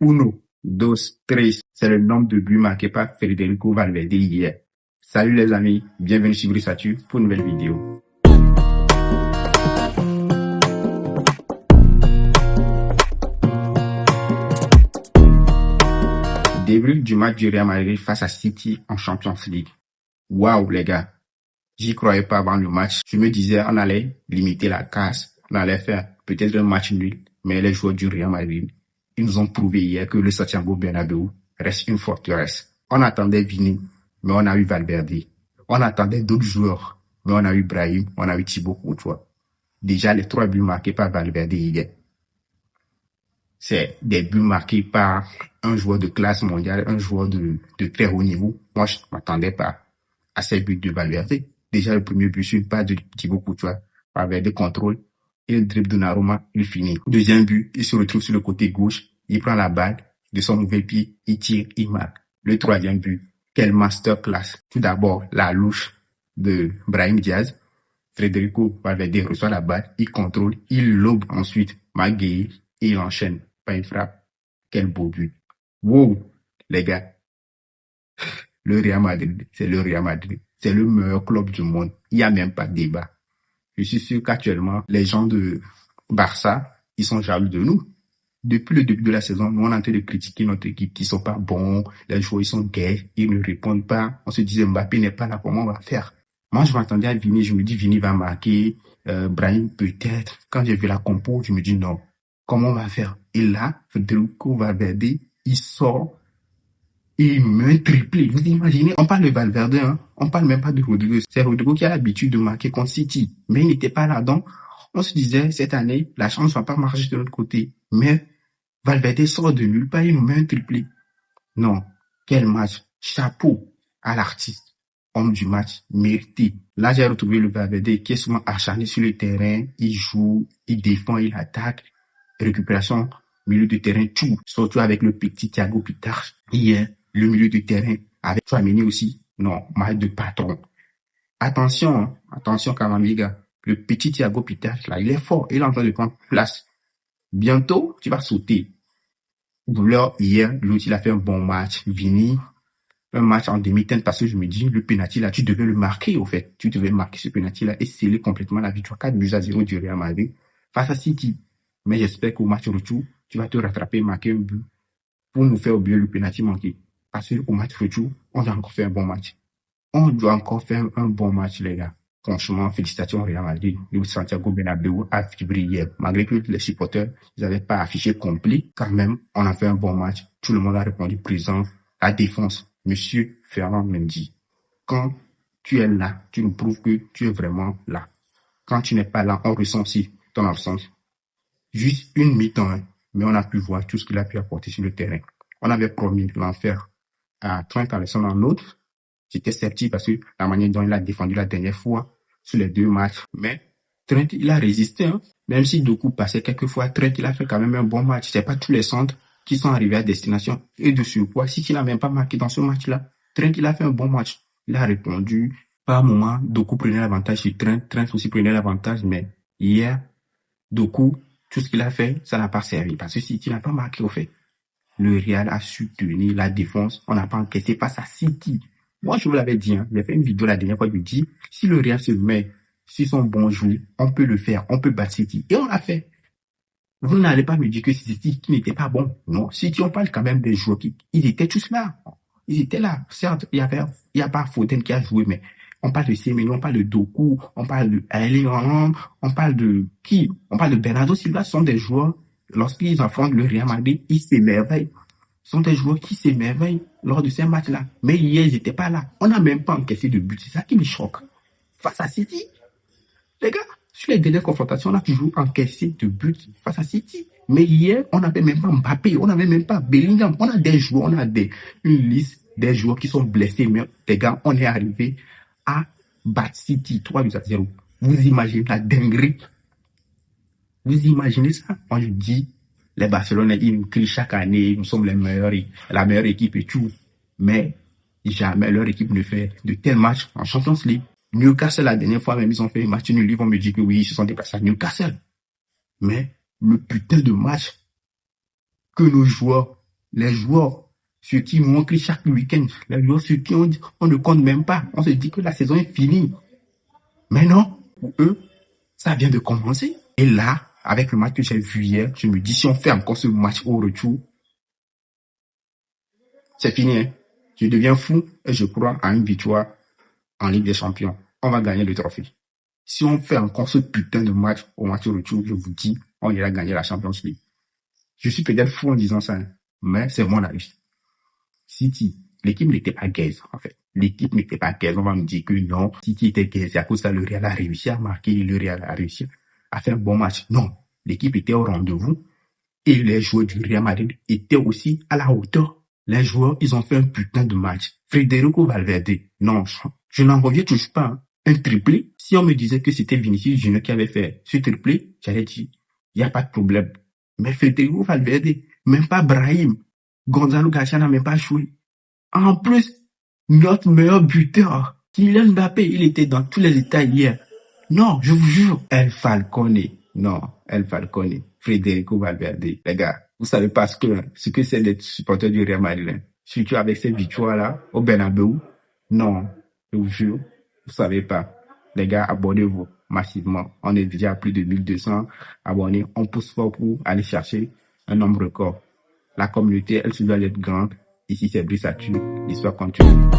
Uno, dos, tres, c'est le nombre de buts marqués par Federico Valverde hier. Salut les amis, bienvenue sur Grisatu pour une nouvelle vidéo. Début du match du Real Madrid face à City en Champions League. Waouh les gars, j'y croyais pas avant le match. Je me disais on allait limiter la casse, on allait faire peut-être un match nul, mais les joueurs du Real Madrid, ils nous ont prouvé hier que le Santiago Bernabéu reste une forteresse. On attendait Vini, mais on a eu Valverde. On attendait d'autres joueurs, mais on a eu Brahim, on a eu Thibaut Courtois. Déjà les 3 buts marqués par Valverde hier. C'est des buts marqués par un joueur de classe mondiale, un joueur de très haut niveau. Moi, je ne m'attendais pas à ces buts de Valverde. Déjà, le premier but sur une passe de Thibaut Courtois. Valverde contrôle, il dribble Donnarumma, il finit. Deuxième but, il se retrouve sur le côté gauche, il prend la balle de son mauvais pied, il tire, il marque. Le troisième but, quel masterclass. Tout d'abord, la louche de Brahim Diaz. Federico Valverde reçoit la balle, il contrôle, il lobe ensuite Maguire et il enchaîne. Pas une frappe. Quel beau but. Wow, les gars. Le Real Madrid, c'est le Real Madrid. C'est le meilleur club du monde. Il n'y a même pas de débat. Je suis sûr qu'actuellement, les gens de Barça, ils sont jaloux de nous. Depuis le début de la saison, nous, on est en train de critiquer notre équipe qui sont pas bons. Les joueurs, ils sont gays. Ils ne répondent pas. On se disait, Mbappé n'est pas là. Comment on va faire? Moi, je m'attendais à Vini. Je me dis, Vini va marquer. Brahim, peut-être. Quand j'ai vu la compo, je me dis, non. Comment on va faire? Et là, Federico Valverde, il sort et il met un triplé. Vous imaginez? On parle de Valverde, hein? On parle même pas de Rodrigo. C'est Rodrigo qui a l'habitude de marquer contre City. Mais il n'était pas là. Donc, on se disait, cette année, la chance va pas marcher de notre côté. Mais Valverde sort de nulle part, il nous met un triplé. Non. Quel match. Chapeau à l'artiste. Homme du match, mérité. Là, j'ai retrouvé le Valverde qui est souvent acharné sur le terrain. Il joue, il défend, il attaque. Récupération, milieu de terrain, tout. Surtout avec le petit Thiago Pittar. Hier, le milieu de terrain, avec Tchouaméni aussi. Non, match de patron. Attention, hein. Attention, Kamamiga. Le petit Thiago Pittar, là, il est fort. Il est en train de prendre place. Bientôt, tu vas sauter. Douleur, hier, l'autre, il a fait un bon match. Vini, un match en demi-teinte parce que je me dis, le penalty là, tu devais le marquer, au fait. Tu devais marquer ce penalty là et sceller complètement la victoire 4-0 du Real Madrid face à City. Mais j'espère qu'au match retour, tu vas te rattraper, marquer un but pour nous faire oublier le penalty manqué. Parce qu'au match retour, on doit encore faire un bon match. On doit encore faire un bon match, les gars. Franchement, félicitations au Real Madrid. Le Santiago Bernabéu a vibré hier. Malgré que les supporters, ils n'avaient pas affiché complet, quand même, on a fait un bon match. Tout le monde a répondu présent. La défense, Monsieur Ferland Mendy, quand tu es là, tu nous prouves que tu es vraiment là. Quand tu n'es pas là, on ressent aussi ton absence. Juste une mi-temps, hein, mais on a pu voir tout ce qu'il a pu apporter sur le terrain. On avait promis l'enfer à Trent Alexander-Arnold. J'étais sceptique parce que la manière dont il a défendu la dernière fois sur les 2 matchs. Mais Trent, il a résisté. Hein. Même si Doku passait quelquefois, Trent, il a fait quand même un bon match. C'est pas tous les centres qui sont arrivés à destination. Et de surcroît, si tu n'as même pas marqué dans ce match-là, Trent, il a fait un bon match. Il a répondu. Par moment, Doku prenait l'avantage sur Trent. Trent aussi prenait l'avantage. Mais hier, Doku, tout ce qu'il a fait, ça n'a pas servi. Parce que si tu n'as pas marqué, au fait, le Real a su tenir la défense. On n'a pas encaissé face à City. Moi, je vous l'avais dit, hein, j'ai fait une vidéo la dernière fois, je me dis, si le Real se met, si son bon jeu, on peut le faire, on peut battre City. Et on l'a fait. Vous n'allez pas me dire que City qui n'était pas bon. Non, City, on parle quand même des joueurs ils étaient tous là. Ils étaient là. Certes, il y a pas Foden qui a joué, mais on parle de Semenyo, on parle de Doku, on parle de Erling Haaland, on parle de qui? On parle de Bernardo Silva. Ce sont des joueurs, lorsqu'ils affrontent le Real Madrid, ils s'émerveillent. Ce sont des joueurs qui s'émerveillent lors de ces matchs-là. Mais hier, ils n'étaient pas là. On n'a même pas encaissé de but. C'est ça qui me choque. Face à City, les gars, sur les dernières confrontations, on a toujours encaissé de buts face à City. Mais hier, on n'avait même pas Mbappé, on n'avait même pas Bellingham. On a des joueurs, on a une liste des joueurs qui sont blessés. Mais les gars, on est arrivé à battre City 3-0. Vous imaginez la dinguerie? Vous imaginez ça? Moi, je dis, les Barcelonais, ils nous crient chaque année, nous sommes la meilleure équipe et tout. Mais jamais leur équipe ne fait de tels matchs en Champions League. Newcastle, la dernière fois, même ils ont fait un match nul, ils vont me dire que oui, ils se sont déplacés à Newcastle. Mais le putain de match que nos joueurs Les joueurs sur qui on crie chaque week-end, les joueurs sur qui on ne compte même pas. On se dit que la saison est finie. Mais non, pour eux, ça vient de commencer. Et là, avec le match que j'ai vu hier, je me dis, si on fait encore ce match au retour, c'est fini. Hein. Je deviens fou et je crois à une victoire en Ligue des Champions. On va gagner le trophée. Si on fait encore ce putain de match au match au retour, je vous dis, on ira gagner la Champions League. Je suis peut-être fou en disant ça, hein, mais c'est mon avis. City, l'équipe n'était pas gaze, en fait. L'équipe n'était pas gaze. On va me dire que non, City était gaze. À cause de ça, le Real a réussi à marquer, le Real a réussi à faire un bon match. Non, l'équipe était au rendez-vous et les joueurs du Real Madrid étaient aussi à la hauteur. Les joueurs, ils ont fait un putain de match. Federico Valverde, non, je n'en reviens toujours pas. Hein. Un triplé. Si on me disait que c'était Vinicius Junior qui avait fait ce triplé, j'allais dire, il n'y a pas de problème. Mais Federico Valverde, même pas Brahim, Gonzalo Garcia n'a même pas joué. En plus, notre meilleur buteur, Kylian Mbappé, il était dans tous les états hier. Non, je vous jure, El Falcone. Non, El Falcone. Federico Valverde. Les gars, vous savez pas ce que c'est d'être supporter du Real Madrid. Surtout avec cette victoire-là, au Bernabeu. Non, je vous jure, vous savez pas. Les gars, abonnez-vous massivement. On est déjà à plus de 1200 abonnés. On pousse fort pour aller chercher un nombre record. La communauté, elle se doit être grande. Ici, c'est Brice Atu. L'histoire continue.